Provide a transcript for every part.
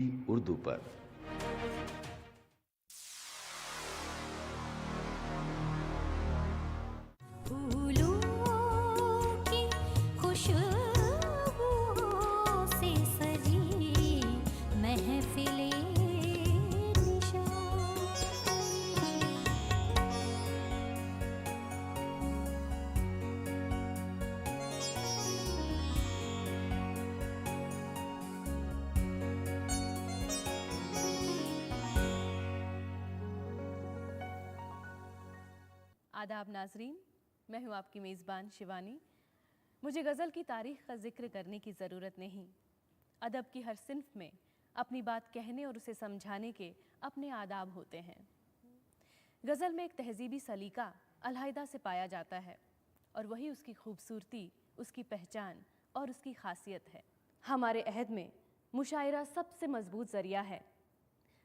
उर्दू पर। फूलों की खुशबुओं से सजी महफिले निशा। आदाब नाजरीन, मैं हूँ आपकी मेज़बान शिवानी। मुझे गज़ल की तारीख़ का ज़िक्र करने की ज़रूरत नहीं। अदब की हर सिन्फ में अपनी बात कहने और उसे समझाने के अपने आदाब होते हैं। गज़ल में एक तहज़ीबी सलीका अलहदा से पाया जाता है और वही उसकी खूबसूरती, उसकी पहचान और उसकी ख़ासियत है। हमारे अहद में मुशायरा सबसे मज़बूत ज़रिया है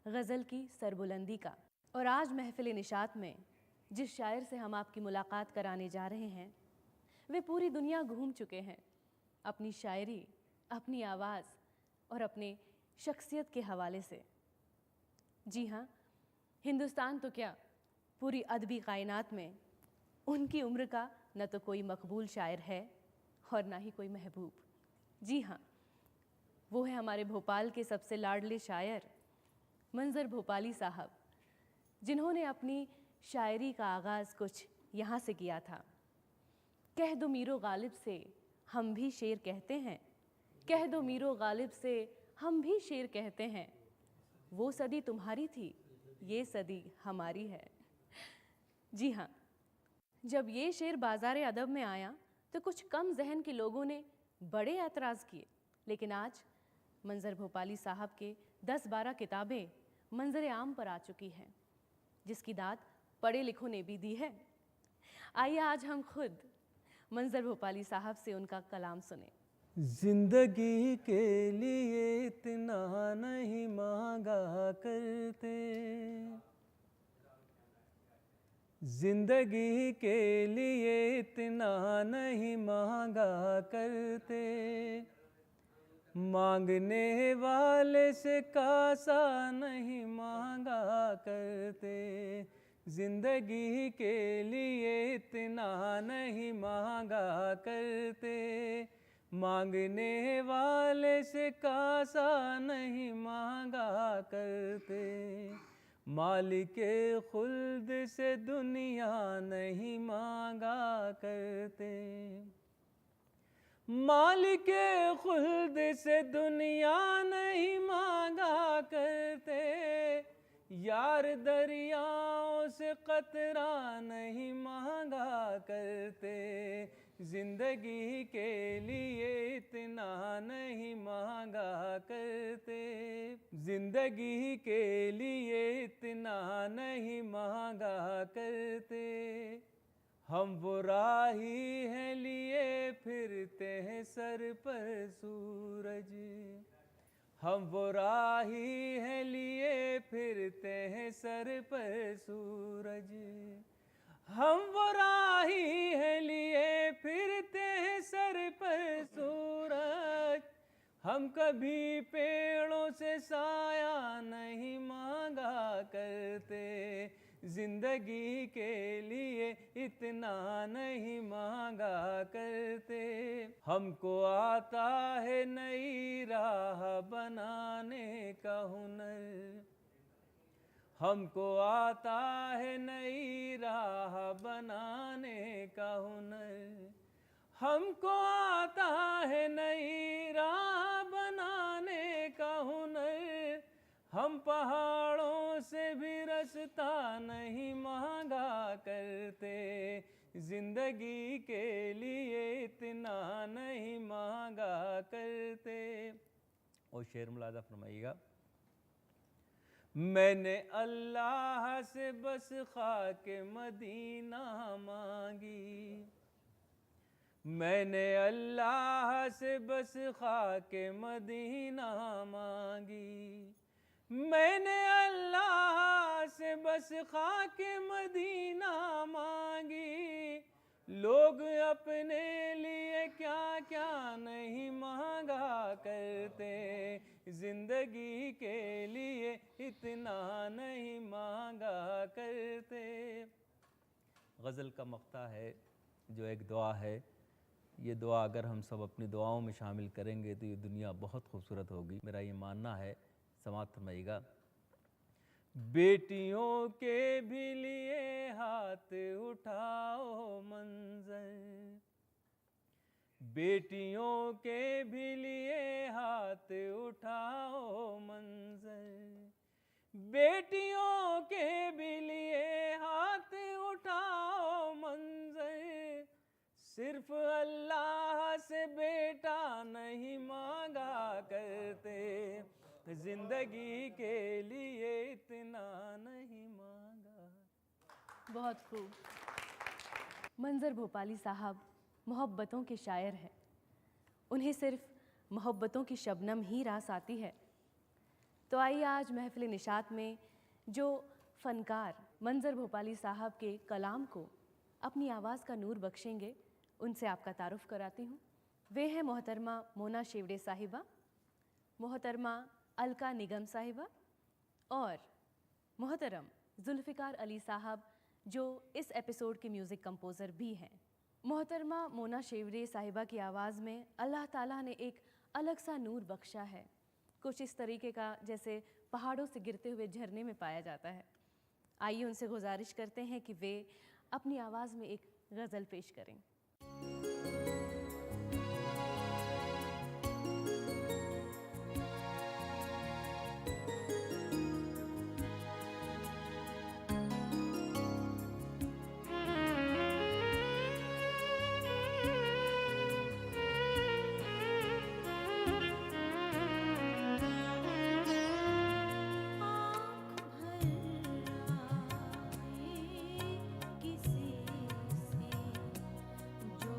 गज़ल की सरबुलंदी का। और आज महफ़िल निशात में जिस शायर से हम आपकी मुलाकात कराने जा रहे हैं, वे पूरी दुनिया घूम चुके हैं अपनी शायरी, अपनी आवाज़ और अपने शख्सियत के हवाले से। जी हाँ, हिंदुस्तान तो क्या, पूरी अदबी कायनात में उनकी उम्र का न तो कोई मकबूल शायर है और ना ही कोई महबूब। जी हाँ, वो है हमारे भोपाल के सबसे लाडले शायर मंज़र भोपाली साहब, जिन्होंने अपनी शायरी का आगाज़ कुछ यहाँ से किया था। कह दो मीरो गालिब से हम भी शेर कहते हैं, कह दो मीरो गालिब से हम भी शेर कहते हैं। वो सदी तुम्हारी थी, ये सदी हमारी है। जी हाँ, जब ये शेर बाज़ार अदब में आया तो कुछ कम जहन के लोगों ने बड़े एतराज़ किए, लेकिन आज मंज़र भोपाली साहब के 10-12 किताबें मंज़र आम पर आ चुकी हैं, जिसकी दाद पढ़े लिखों ने भी दी है। आइए आज हम खुद मंज़र भोपाली साहब से उनका कलाम सुने। जिंदगी के लिए इतना नहीं मांगा करते, जिंदगी के लिए इतना नहीं मांगा करते, मांगने वाले से कासा नहीं मांगा करते, जिंदगी के लिए इतना नहीं मांगा करते, मांगने वाले से कासा नहीं मांगा करते, मालिके खुल्द से दुनिया नहीं मांगा करते, मालिके खुल्द से दुनिया नहीं मांगा करते, यार दरियाओं से कतरा नहीं मांगा करते, जिंदगी के लिए इतना नहीं मांगा करते, जिंदगी के लिए इतना नहीं मांगा करते, हम वो राही हैं लिए फिरते हैं सर पर सूरज, हम वो राही हैं लिए फिरते हैं सर पर सूरज, हम वो राही हैं लिए फिरते हैं सर पर सूरज, हम कभी पेड़ों से साया नहीं मांगा करते, जिंदगी के लिए इतना नहीं मांगा करते, हमको आता है नई राह बनाने का हुनर, हमको आता है नई राह बनाने का हुनर, हमको आता है नई राह बनाने का हुनर, हम पहाड़ों से भी रास्ता नहीं मांगा करते, जिंदगी के लिए इतना नहीं मांगा करते। और शेर मुलाजा फरमाइएगा। मैंने अल्लाह से बस खाके मदीना मांगी, मैंने अल्लाह से बस खाके मदीना मांगी, मैंने अल्लाह से बस खाके मदीना मांगी, लोग अपने लिए क्या क्या नहीं मांगा करते, जिंदगी के लिए इतना नहीं मांगा करते। गज़ल का मक्ता है जो एक दुआ है। ये दुआ अगर हम सब अपनी दुआओं में शामिल करेंगे तो ये दुनिया बहुत खूबसूरत होगी, मेरा ये मानना है। समाअत फरमाइएगा। बेटियों के भी लिए हाथ उठाओ मंजर, बेटियों के भी लिए हाथ उठाओ मंजर, बेटियों के भी लिए हाथ उठाओ मंजर, सिर्फ अल्लाह से बेटा नहीं मांगा करते, जिंदगी के लिए इतना नहीं मांगा। बहुत खूब। मंजर भोपाली साहब मोहब्बतों के शायर हैं। उन्हें सिर्फ मोहब्बतों की शबनम ही रास आती है। तो आइए आज महफिल निशात में जो फ़नकार मंजर भोपाली साहब के कलाम को अपनी आवाज़ का नूर बख्शेंगे, उनसे आपका तारुफ कराती हूँ। वे हैं मोहतरमा मोना शेवड़े साहिबा, मोहतरमा अलका निगम साहिबा और मोहतरम जुल्फ़िकार अली साहब, जो इस एपिसोड के म्यूज़िक कंपोज़र भी हैं। मोहतरमा मोना शेवड़े साहिबा की आवाज़ में अल्लाह ताला ने एक अलग सा नूर बख्शा है, कुछ इस तरीके का जैसे पहाड़ों से गिरते हुए झरने में पाया जाता है। आइए उनसे गुजारिश करते हैं कि वे अपनी आवाज़ में एक गज़ल पेश करें। किसी से जो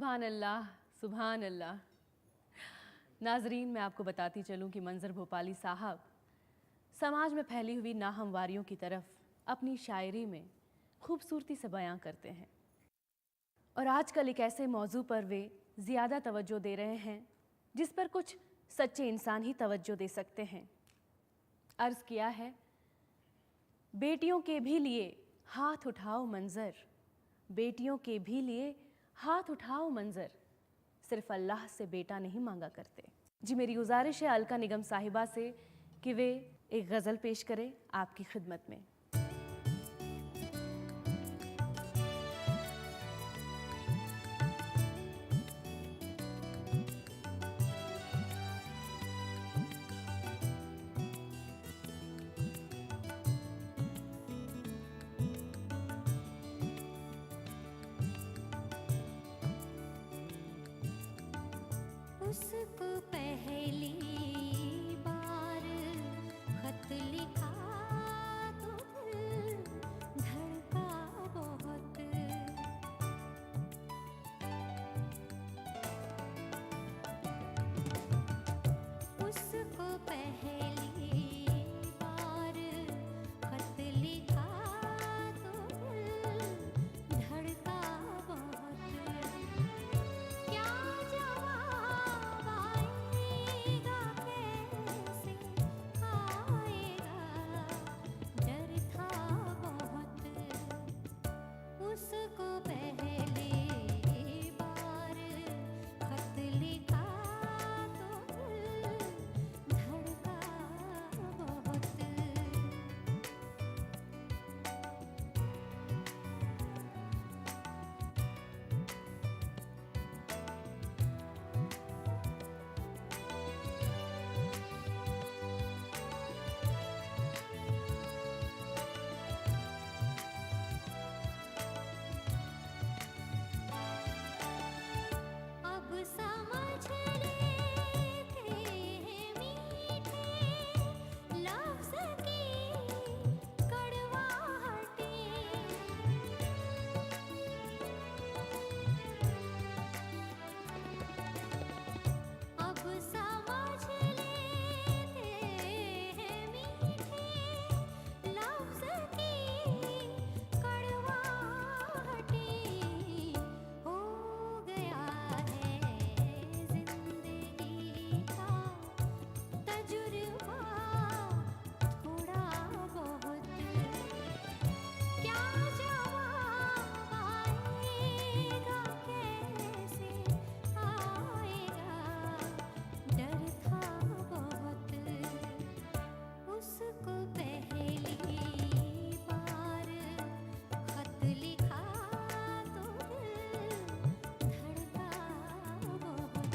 सुभान अल्लाह, सुभान अल्लाह। नाजरीन, मैं आपको बताती चलूं कि मंजर भोपाली साहब समाज में फैली हुई नाहमवारियों की तरफ अपनी शायरी में खूबसूरती से बयां करते हैं और आजकल एक ऐसे मौजू पर वे ज़्यादा तवज्जो दे रहे हैं जिस पर कुछ सच्चे इंसान ही तवज्जो दे सकते हैं। अर्ज़ किया है, बेटियों के भी लिए हाथ उठाओ मंजर, बेटियों के भी लिए हाथ उठाओ मंजर, सिर्फ अल्लाह से बेटा नहीं मांगा करते। जी, मेरी गुजारिश है अलका निगम साहिबा से कि वे एक गज़ल पेश करें आपकी खिदमत में। उसको पहली बार खत लिखा तो दिल धड़का बहुत। उसको पहली बार खत लिखा तो दिल धड़का बहुत। क्या जवाब आएगा, कैसे आएगा, डर था बहुत। उसको पहली बार खत लिखा तो दिल धड़का बहुत। अब समझ लेते हैं मीठे लफ्ज़ की कड़वाहटें। अब समझ लेते हैं मीठे लफ्ज़ की कड़वाहटें। हो गया है ज़िंदगी का तजुर्बा थोड़ा बहुत। क्या जवाब आएगा, कैसे आएगा, डर था बहुत। उसको पहली बार खत लिखा तो दिल धड़का बहुत।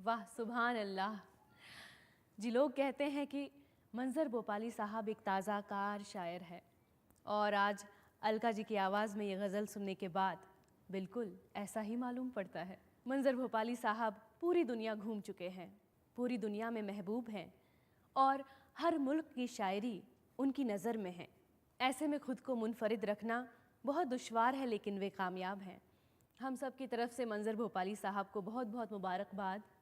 वाह सुभान अल्लाह। जी, लोग कहते हैं कि मंजर भोपाली साहब एक ताज़ा कार शायर है, और आज अलका जी की आवाज़ में ये गज़ल सुनने के बाद बिल्कुल ऐसा ही मालूम पड़ता है। मंजर भोपाली साहब पूरी दुनिया घूम चुके हैं, पूरी दुनिया में महबूब हैं, और हर मुल्क की शायरी उनकी नज़र में है। ऐसे में खुद को मुनफरिद रखना बहुत दुश्वार है, लेकिन वे कामयाब हैं। हम सब की तरफ से मंजर भोपाली साहब को बहुत बहुत मुबारकबाद।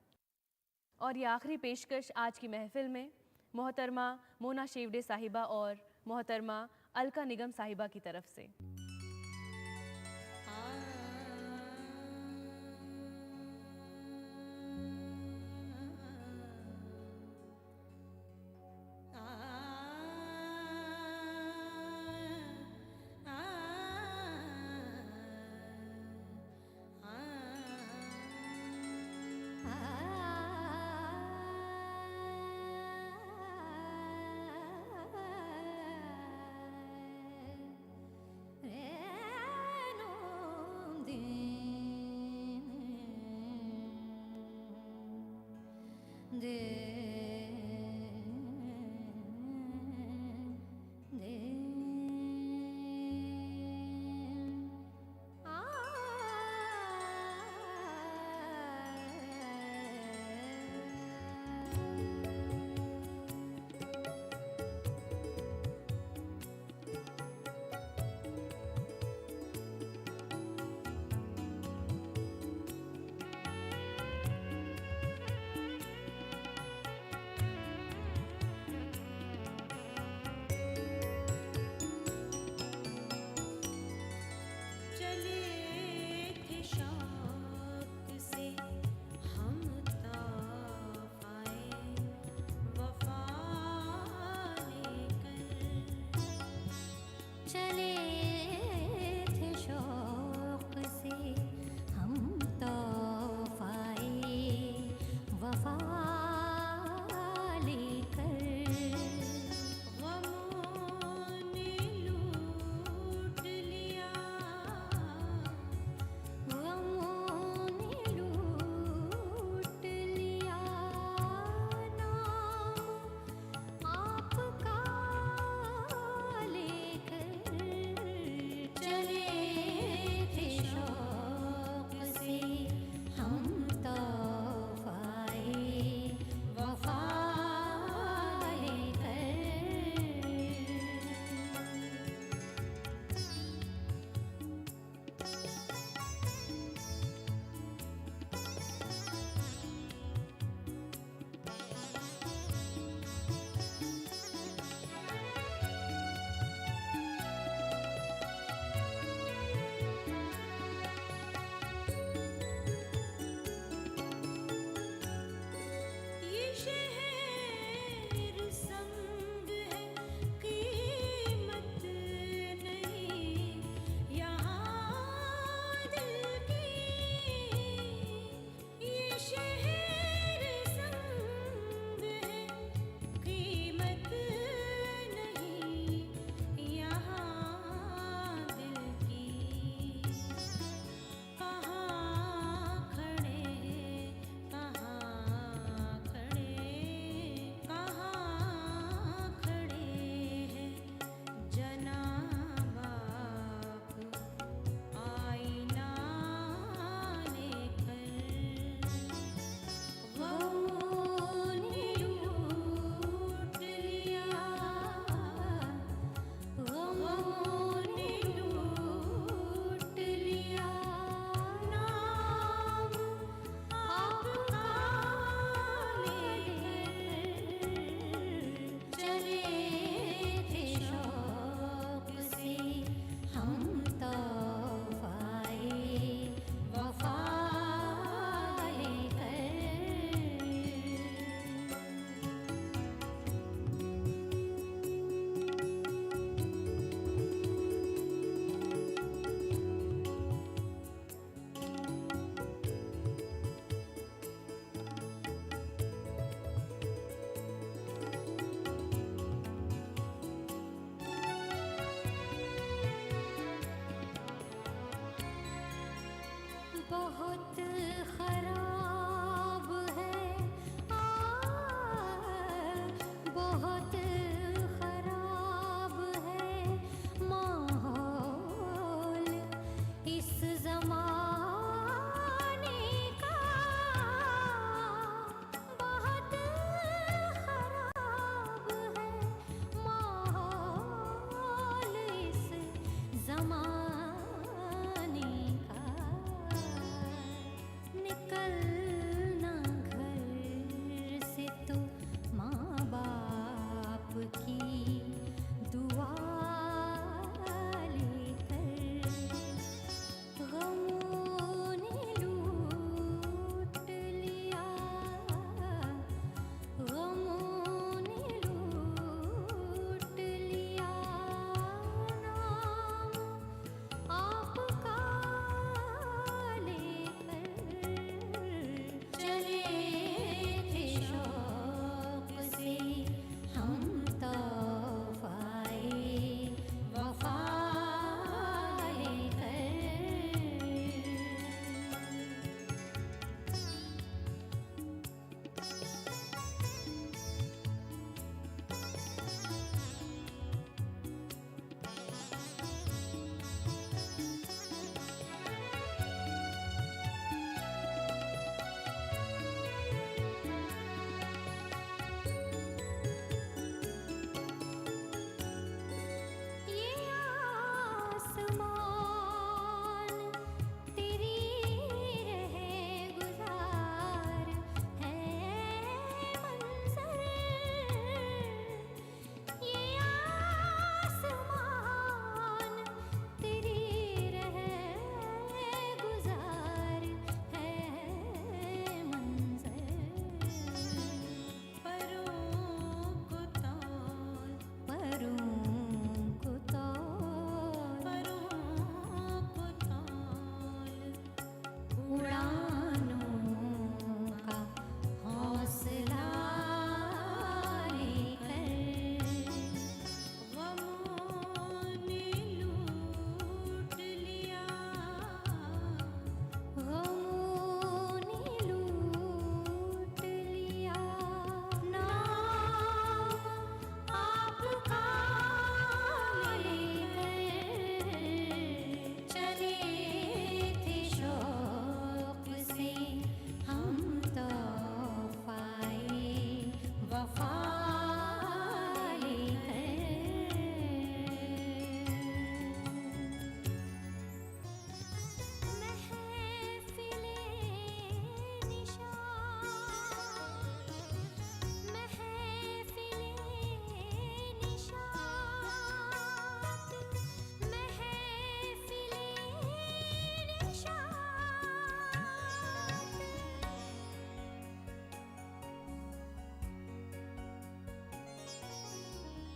और ये आखिरी पेशकश आज की महफ़िल में मोहतरमा मोना शेवडे साहिबा और मोहतरमा अलका निगम साहिबा की तरफ से। de